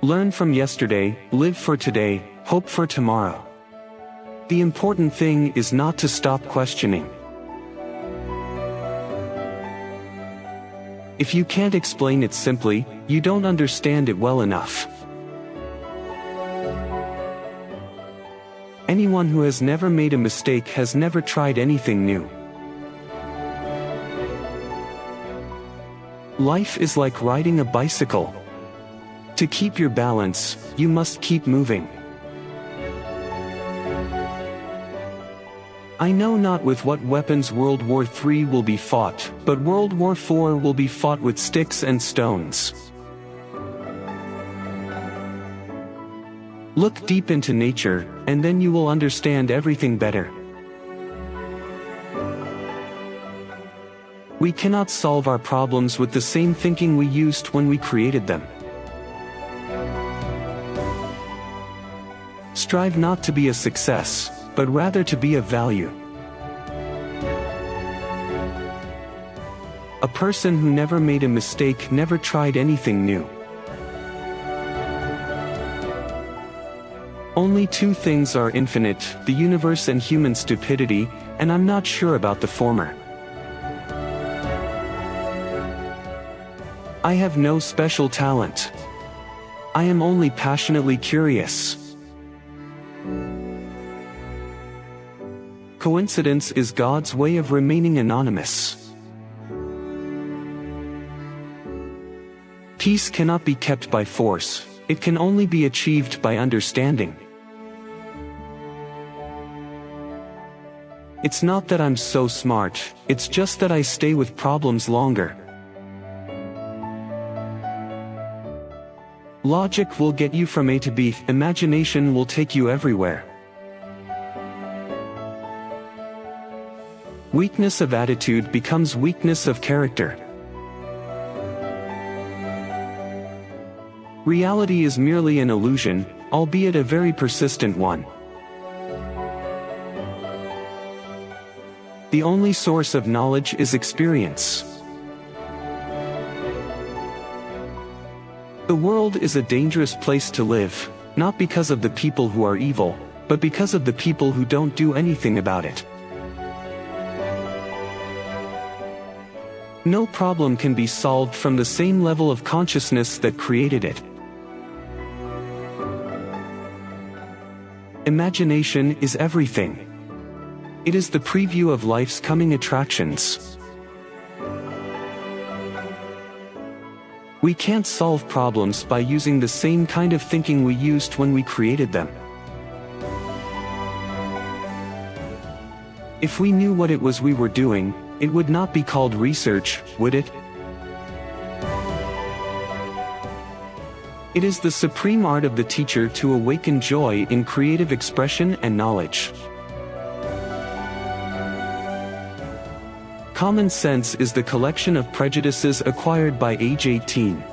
Learn from yesterday, live for today, hope for tomorrow. The important thing is not to stop questioning. If you can't explain it simply, you don't understand it well enough. Anyone who has never made a mistake has never tried anything new. Life is like riding a bicycle. To keep your balance, you must keep moving. I know not with what weapons World War III will be fought, but World War IV will be fought with sticks and stones. Look deep into nature, and then you will understand everything better. We cannot solve our problems with the same thinking we used when we created them. Strive not to be a success, but rather to be of value. A person who never made a mistake never tried anything new. Only two things are infinite, the universe and human stupidity, and I'm not sure about the former. I have no special talent. I am only passionately curious. Coincidence is God's way of remaining anonymous. Peace cannot be kept by force, it can only be achieved by understanding. It's not that I'm so smart, it's just that I stay with problems longer. Logic will get you from A to B, imagination will take you everywhere. Weakness of attitude becomes weakness of character. Reality is merely an illusion, albeit a very persistent one. The only source of knowledge is experience. The world is a dangerous place to live, not because of the people who are evil, but because of the people who don't do anything about it. No problem can be solved from the same level of consciousness that created it. Imagination is everything. It is the preview of life's coming attractions. We can't solve problems by using the same kind of thinking we used when we created them. If we knew what it was we were doing, it would not be called research, would it? It is the supreme art of the teacher to awaken joy in creative expression and knowledge. Common sense is the collection of prejudices acquired by age 18.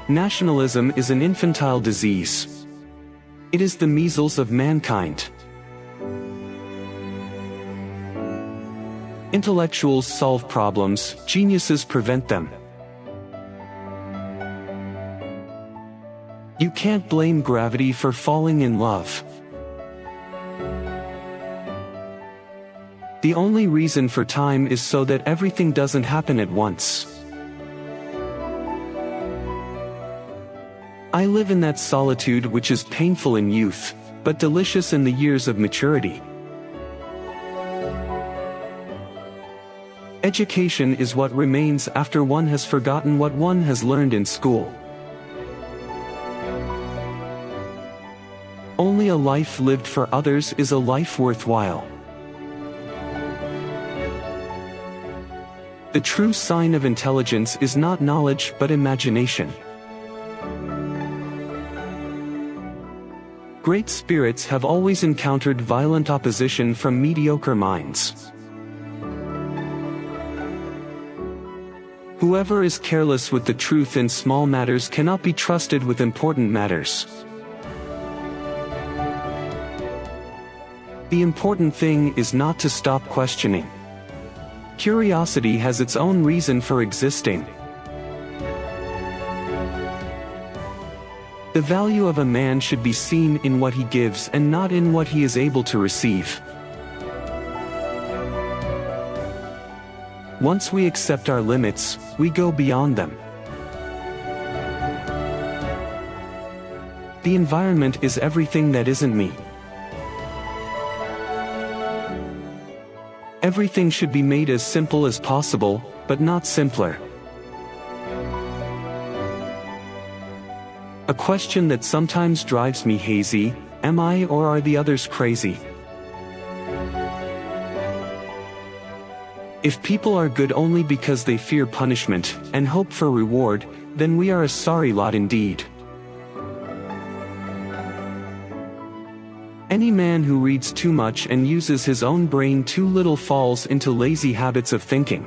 Nationalism is an infantile disease. It is the measles of mankind. Intellectuals solve problems, geniuses prevent them. You can't blame gravity for falling in love. The only reason for time is so that everything doesn't happen at once. I live in that solitude which is painful in youth, but delicious in the years of maturity. Education is what remains after one has forgotten what one has learned in school. Only a life lived for others is a life worthwhile. The true sign of intelligence is not knowledge but imagination. Great spirits have always encountered violent opposition from mediocre minds. Whoever is careless with the truth in small matters cannot be trusted with important matters. The important thing is not to stop questioning. Curiosity has its own reason for existing. The value of a man should be seen in what he gives and not in what he is able to receive. Once we accept our limits, we go beyond them. The environment is everything that isn't me. Everything should be made as simple as possible, but not simpler. A question that sometimes drives me hazy: am I or are the others crazy? If people are good only because they fear punishment and hope for reward, then we are a sorry lot indeed. Any man who reads too much and uses his own brain too little falls into lazy habits of thinking.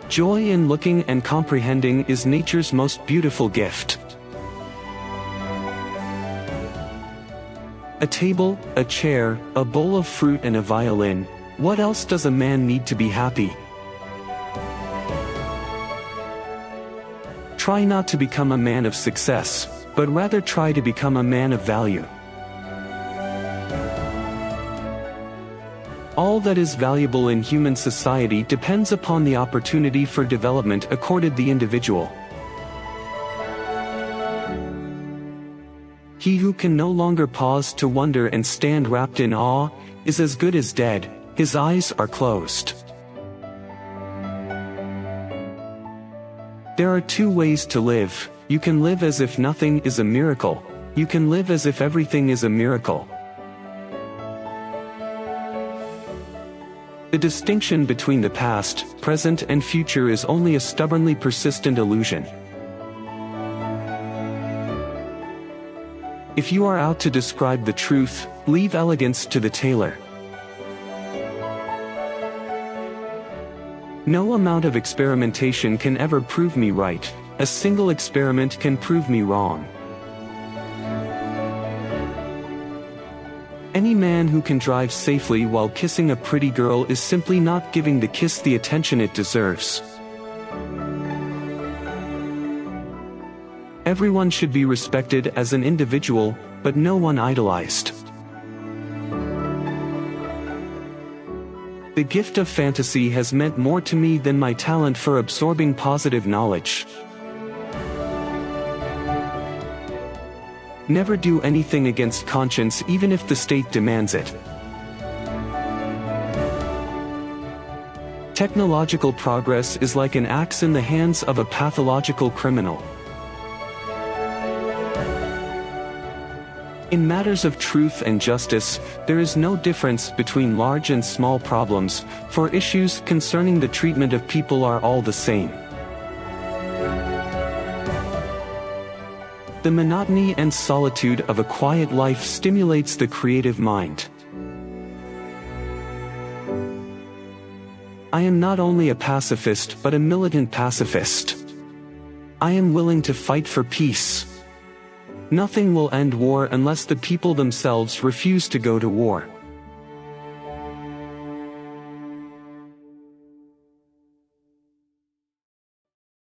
Joy in looking and comprehending is nature's most beautiful gift. A table, a chair, a bowl of fruit and a violin. What else does a man need to be happy? Try not to become a man of success, but rather try to become a man of value. All that is valuable in human society depends upon the opportunity for development accorded the individual. He who can no longer pause to wonder and stand wrapped in awe is as good as dead. His eyes are closed. There are two ways to live. You can live as if nothing is a miracle. You can live as if everything is a miracle. The distinction between the past, present, and future is only a stubbornly persistent illusion. If you are out to describe the truth, leave elegance to the tailor. No amount of experimentation can ever prove me right. A single experiment can prove me wrong. Any man who can drive safely while kissing a pretty girl is simply not giving the kiss the attention it deserves. Everyone should be respected as an individual, but no one idolized. The gift of fantasy has meant more to me than my talent for absorbing positive knowledge. Never do anything against conscience even if the state demands it. Technological progress is like an axe in the hands of a pathological criminal. In matters of truth and justice, there is no difference between large and small problems, for issues concerning the treatment of people are all the same. The monotony and solitude of a quiet life stimulates the creative mind. I am not only a pacifist but a militant pacifist. I am willing to fight for peace. Nothing will end war unless the people themselves refuse to go to war.